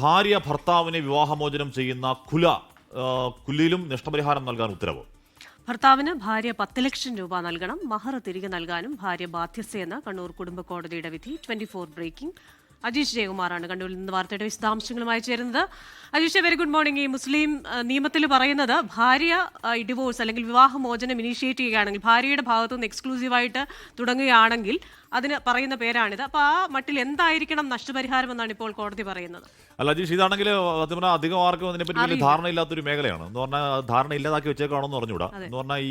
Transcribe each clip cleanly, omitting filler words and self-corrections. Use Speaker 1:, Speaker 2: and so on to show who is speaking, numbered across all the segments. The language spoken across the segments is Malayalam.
Speaker 1: ഭാര്യ ഭർത്താവിനെ വിവാഹമോചനം ചെയ്യുന്ന കുലിയിലും നഷ്ടപരിഹാരം നൽകാൻ ഉത്തരവ്.
Speaker 2: ഭർത്താവിന് ഭാര്യ 10 ലക്ഷം രൂപ നൽകണം, മഹർ തിരികെ നൽകാനും ഭാര്യ ബാധ്യസ്ഥയെന്ന് കണ്ണൂർ കുടുംബ കോടതിയുടെ വിധി. 24 ബ്രേക്കിംഗ്. അജീഷ് ജയകുമാറാണ് കണ്ണൂരിൽ നിന്ന് വാർത്തയുടെ വിശദാംശങ്ങളുമായി ചേരുന്നത്. Ajeesh, very good morning. ഈ മുസ്ലിം നിയമത്തിൽ പറയുന്നത് ഭാര്യ ഡിവോഴ്സ് അല്ലെങ്കിൽ വിവാഹമോചനം ഇനീഷ്യേറ്റ് ചെയ്യുകയാണെങ്കിൽ, ഭാര്യയുടെ ഭാഗത്തുനിന്ന് എക്സ്ക്ലൂസീവായിട്ട് തുടങ്ങുകയാണെങ്കിൽ അതിന് പറയുന്ന പേരാണിത്. അപ്പോൾ ആ മട്ടിൽ എന്തായിരിക്കണം നഷ്ടപരിഹാരം എന്നാണ് ഇപ്പോൾ കോടതി പറയുന്നത്.
Speaker 1: അല്ല അജീഷ്, ഇതാണെങ്കിൽ അധികം ആർക്കും അതിനെപ്പറ്റി വലിയ ധാരണയില്ലാത്തൊരു മേഖലയാണ്. എന്ന് പറഞ്ഞാൽ ധാരണ ഇല്ലാതാക്കി വെച്ചേക്കാണെന്ന് പറഞ്ഞുകൂടാ. എന്ന് പറഞ്ഞാൽ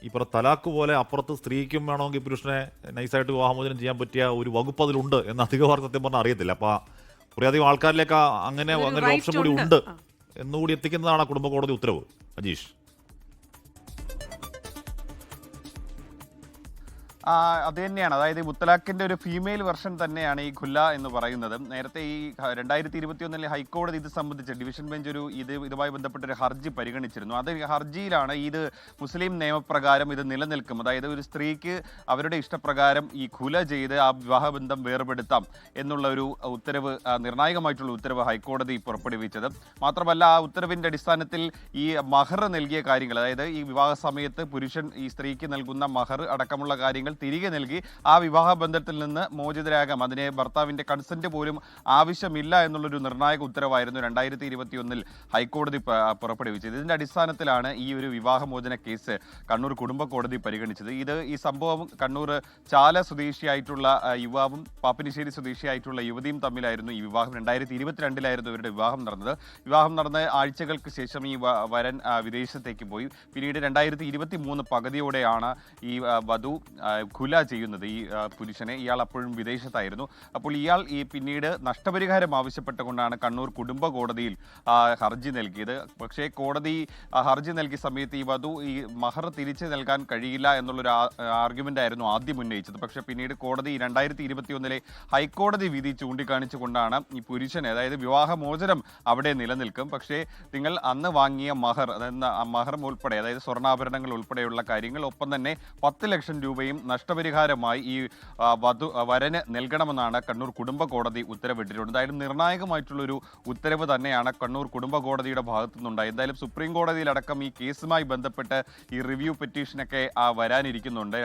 Speaker 1: ഈ തലാക്ക് പോലെ അപ്പുറത്ത് സ്ത്രീക്കും വേണമെങ്കിൽ പുരുഷനെ നൈസായിട്ട് വിവാഹമോചനം ചെയ്യാൻ പറ്റിയ ഒരു വകുപ്പ് അതിലുണ്ട് എന്ന് അധികം ആർക്ക് സത്യം പറഞ്ഞാൽ അറിയത്തില്ല. അപ്പോൾ കുറേയധികം ആൾക്കാരിലേക്ക് അങ്ങനെ ഒരു ഓപ്ഷൻ കൂടി ഉണ്ട് എന്നുകൂടി എത്തിക്കുന്നതാണ് കുടുംബ കോടതി ഉത്തരവ്. അജീഷ്,
Speaker 3: അത് തന്നെയാണ്. അതായത് മുത്തലാഖിന്റെ ഒരു ഫീമെയിൽ വെർഷൻ തന്നെയാണ് ഈ ഖുല്ല എന്ന് പറയുന്നത്. നേരത്തെ ഈ 2021 ഹൈക്കോടതി ഇത് സംബന്ധിച്ച് ഡിവിഷൻ ബെഞ്ച് ഇതുമായി ബന്ധപ്പെട്ട ഒരു ഹർജി പരിഗണിച്ചിരുന്നു. അത് ഹർജിയിലാണ് ഇത് മുസ്ലിം നിയമപ്രകാരം ഇത് നിലനിൽക്കും, അതായത് ഒരു സ്ത്രീക്ക് അവരുടെ ഇഷ്ടപ്രകാരം ഈ ഖുല ചെയ്ത് ആ വിവാഹബന്ധം വേർപെടുത്താം എന്നുള്ള ഒരു ഉത്തരവ്, നിർണായകമായിട്ടുള്ള ഉത്തരവ് ഹൈക്കോടതി പുറപ്പെടുവിച്ചത്. മാത്രമല്ല ആ ഉത്തരവിന്റെ അടിസ്ഥാനത്തിൽ ഈ മഹർ നൽകിയ കാര്യങ്ങൾ, അതായത് ഈ വിവാഹ സമയത്ത് പുരുഷൻ ഈ സ്ത്രീക്ക് നൽകുന്ന മഹർ അടക്കമുള്ള കാര്യങ്ങൾ തിരികെ നൽകി ആ വിവാഹ ബന്ധത്തിൽ നിന്ന് മോചിതരാകാം, അതിനെ ഭർത്താവിന്റെ കൺസെന്റ് പോലും ആവശ്യമില്ല എന്നുള്ളൊരു നിർണായക ഉത്തരവായിരുന്നു 2021 ഹൈക്കോടതി പുറപ്പെടുവിച്ചത്. ഇതിന്റെ അടിസ്ഥാനത്തിലാണ് ഈ ഒരു വിവാഹമോചന കേസ് കണ്ണൂർ കുടുംബ കോടതി പരിഗണിച്ചത്. ഈ സംഭവം കണ്ണൂർ ചാല സ്വദേശിയായിട്ടുള്ള യുവാവും പാപ്പിനിശ്ശേരി സ്വദേശിയായിട്ടുള്ള യുവതിയും തമ്മിലായിരുന്നു ഈ വിവാഹം. 2022 ഇവരുടെ വിവാഹം നടന്നത്. വിവാഹം നടന്ന ആഴ്ചകൾക്ക് ശേഷം ഈ വരൻ വിദേശത്തേക്ക് പോയി. പിന്നീട് 2023 പകുതിയോടെയാണ് ഈ വധു ഖുല ചെയ്യുന്നത് ഈ പുരുഷനെ. ഇയാൾ അപ്പോഴും വിദേശത്തായിരുന്നു. അപ്പോൾ ഇയാൾ പിന്നീട് നഷ്ടപരിഹാരം ആവശ്യപ്പെട്ടുകൊണ്ടാണ് കണ്ണൂർ കുടുംബ കോടതിയിൽ ഹർജി നൽകിയത്. പക്ഷേ കോടതി ഹർജി നൽകിയ സമയത്ത് ഈ വധു ഈ മഹർ തിരിച്ചു നൽകാൻ കഴിയില്ല എന്നുള്ളൊരു ആർഗ്യുമെന്റ് ആയിരുന്നു ആദ്യം ഉന്നയിച്ചത്. പക്ഷേ പിന്നീട് കോടതി 2021 ഹൈക്കോടതി വിധി ചൂണ്ടിക്കാണിച്ചുകൊണ്ടാണ് ഈ പുരുഷനെ, അതായത് വിവാഹമോചനം അവിടെ നിലനിൽക്കും, പക്ഷേ നിങ്ങൾ അന്ന് വാങ്ങിയ മഹർ, അതായത് മഹർ ഉൾപ്പെടെ, അതായത് സ്വർണ്ണാഭരണങ്ങൾ ഉൾപ്പെടെയുള്ള കാര്യങ്ങൾ, ഒപ്പം തന്നെ 10 ലക്ഷം രൂപയും നഷ്ടപരിഹാരമായി ഈ വരന് നൽകണമെന്നാണ് കണ്ണൂർ കുടുംബ കോടതി ഉത്തരവിട്ടിട്ടുണ്ട്. എന്തായാലും നിർണായകമായിട്ടുള്ളൊരു ഉത്തരവ് തന്നെയാണ് കണ്ണൂർ കുടുംബ കോടതിയുടെ ഭാഗത്തു നിന്നുണ്ടായി. എന്തായാലും സുപ്രീം കോടതിയിലടക്കം ഈ കേസുമായി ബന്ധപ്പെട്ട് ഈ റിവ്യൂ പെറ്റീഷനൊക്കെ വരാനിരിക്കുന്നുണ്ട്.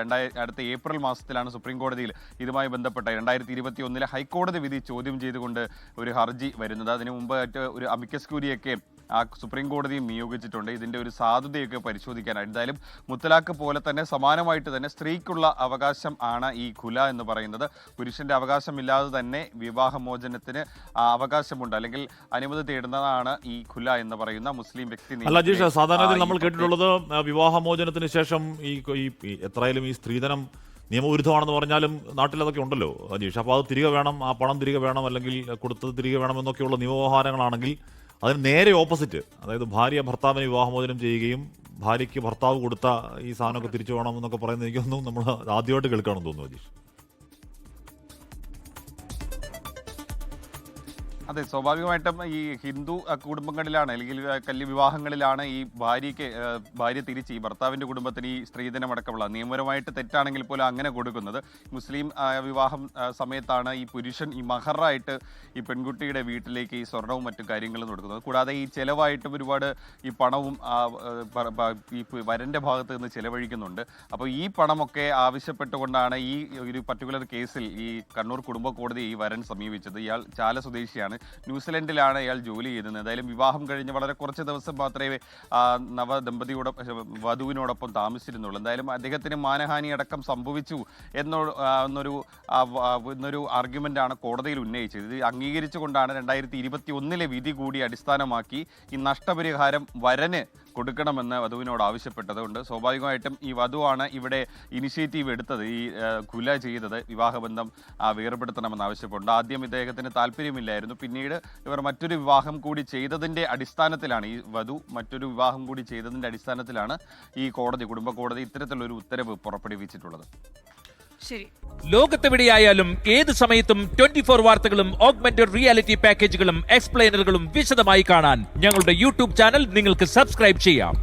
Speaker 3: അടുത്ത ഏപ്രിൽ മാസത്തിലാണ് സുപ്രീം കോടതിയിൽ ഇതുമായി ബന്ധപ്പെട്ട 2021 ഹൈക്കോടതി വിധി ചോദ്യം ചെയ്തുകൊണ്ട് ഒരു ഹർജി വരുന്നത്. അതിനു മുമ്പായിട്ട് ഒരു അമിക്കസ് ക്യൂരിയൊക്കെ സുപ്രീം കോടതിയും നിയോഗിച്ചിട്ടുണ്ട് ഇതിന്റെ ഒരു സാധുതയൊക്കെ പരിശോധിക്കാനായിട്ട്. എന്തായാലും മുത്തലാഖ് പോലെ തന്നെ സമാനമായിട്ട് തന്നെ സ്ത്രീക്കുള്ള അവകാശം ആണ് ഈ ഖുല എന്ന് പറയുന്നത്. പുരുഷന്റെ അവകാശമില്ലാതെ തന്നെ വിവാഹമോചനത്തിന് അവകാശമുണ്ട്, അല്ലെങ്കിൽ അനുമതി തേടുന്നതാണ് ഈ ഖുല എന്ന് പറയുന്ന മുസ്ലിം വ്യക്തി.
Speaker 1: അല്ല സാധാരണ നമ്മൾ കേട്ടിട്ടുള്ളത് വിവാഹമോചനത്തിന് ശേഷം ഈ എത്രയായാലും ഈ സ്ത്രീധനം നിയമവിരുദ്ധമാണെന്ന് പറഞ്ഞാലും നാട്ടിൽ അതൊക്കെ ഉണ്ടല്ലോ അജീഷ്. അപ്പോൾ അത് തിരികെ വേണം, ആ പണം തിരികെ വേണം, അല്ലെങ്കിൽ കൊടുത്തത് തിരികെ വേണം എന്നൊക്കെയുള്ള നിയമവ്യവഹാരങ്ങളാണെങ്കിൽ അതിന് നേരെ ഓപ്പോസിറ്റ്, അതായത് ഭാര്യ ഭർത്താവിനെ വിവാഹമോചനം ചെയ്യുകയും ഭാര്യയ്ക്ക് ഭർത്താവ് കൊടുത്ത ഈ സാധനമൊക്കെ തിരിച്ചു വേണം എന്നൊക്കെ പറയുന്നത് എനിക്കൊന്നും നമ്മൾ ആദ്യമായിട്ട് കേൾക്കുകയാണെന്ന് തോന്നുന്നു അജീഷ്.
Speaker 3: അതെ, സ്വാഭാവികമായിട്ടും ഈ ഹിന്ദു കുടുംബങ്ങളിലാണ്, അല്ലെങ്കിൽ കല്യ വിവാഹങ്ങളിലാണ് ഈ ഭാര്യ തിരിച്ച് ഈ ഭർത്താവിന്റെ കുടുംബത്തിന് ഈ സ്ത്രീധനമടക്കമുള്ള, നിയമപരമായിട്ട് തെറ്റാണെങ്കിൽ പോലും അങ്ങനെ കൊടുക്കുന്നത്. മുസ്ലിം വിവാഹം സമയത്താണ് ഈ പുരുഷൻ ഈ മഹറായിട്ട് ഈ പെൺകുട്ടിയുടെ വീട്ടിലേക്ക് ഈ സ്വർണവും മറ്റു കാര്യങ്ങളും കൊടുക്കുന്നത്. കൂടാതെ ഈ ചെലവായിട്ടും ഒരുപാട് ഈ പണവും ഈ വരന്റെ ഭാഗത്ത് നിന്ന് ചെലവഴിക്കുന്നുണ്ട്. അപ്പോൾ ഈ പണമൊക്കെ ആവശ്യപ്പെട്ടുകൊണ്ടാണ് ഈ ഒരു പർട്ടിക്കുലർ കേസിൽ ഈ കണ്ണൂർ കുടുംബ കോടതി ഈ വരൻ സമീപിച്ചത്. ഇയാൾ ചാല സ്വദേശിയാണ്, ന്യൂസിലൻഡിലാണ് ഇയാൾ ജോലി ചെയ്യുന്നത്. എന്തായാലും വിവാഹം കഴിഞ്ഞ് വളരെ കുറച്ച് ദിവസം മാത്രമേ വധുവിനോടൊപ്പം താമസിച്ചിരുന്നുള്ളൂ. എന്തായാലും അദ്ദേഹത്തിന് മാനഹാനി അടക്കം സംഭവിച്ചു എന്നൊരു ആർഗ്യുമെന്റാണ് കോടതിയിൽ ഉന്നയിച്ചത്. ഇത് അംഗീകരിച്ചുകൊണ്ടാണ് 2021 വിധി കൂടി അടിസ്ഥാനമാക്കി ഈ നഷ്ടപരിഹാരം വരന് കൊടുക്കണമെന്ന് വധുവിനോട് ആവശ്യപ്പെട്ടതുകൊണ്ട് സ്വാഭാവികമായിട്ടും ഈ വധുവാണ് ഇവിടെ ഇനിഷ്യേറ്റീവ് എടുത്തത്, ഈ ഖുല ചെയ്തത്, വിവാഹബന്ധം വേർപെടുത്തണമെന്ന് ആവശ്യപ്പെട്ടുണ്ട്. ആദ്യം ഇദ്ദേഹത്തിന് താല്പര്യമില്ലായിരുന്നു. പിന്നീട് ഇവർ മറ്റൊരു വിവാഹം കൂടി ചെയ്തതിന്റെ അടിസ്ഥാനത്തിലാണ്, ഈ വധു മറ്റൊരു വിവാഹം കൂടി ചെയ്തതിന്റെ അടിസ്ഥാനത്തിലാണ് ഈ കുടുംബ കോടതി ഇത്തരത്തിലൊരു ഉത്തരവ് പുറപ്പെടുവിച്ചിട്ടുള്ളത്.
Speaker 4: ലോകത്തെവിടെയായാലും ഏത് സമയത്തും 24 വാർത്തകളും ഓഗ്മെന്റഡ് റിയാലിറ്റി പാക്കേജുകളും എക്സ്പ്ലെയിനറുകളും വിശദമായി കാണാൻ ഞങ്ങളുടെ യൂട്യൂബ് ചാനൽ നിങ്ങൾക്ക് സബ്സ്ക്രൈബ് ചെയ്യാം.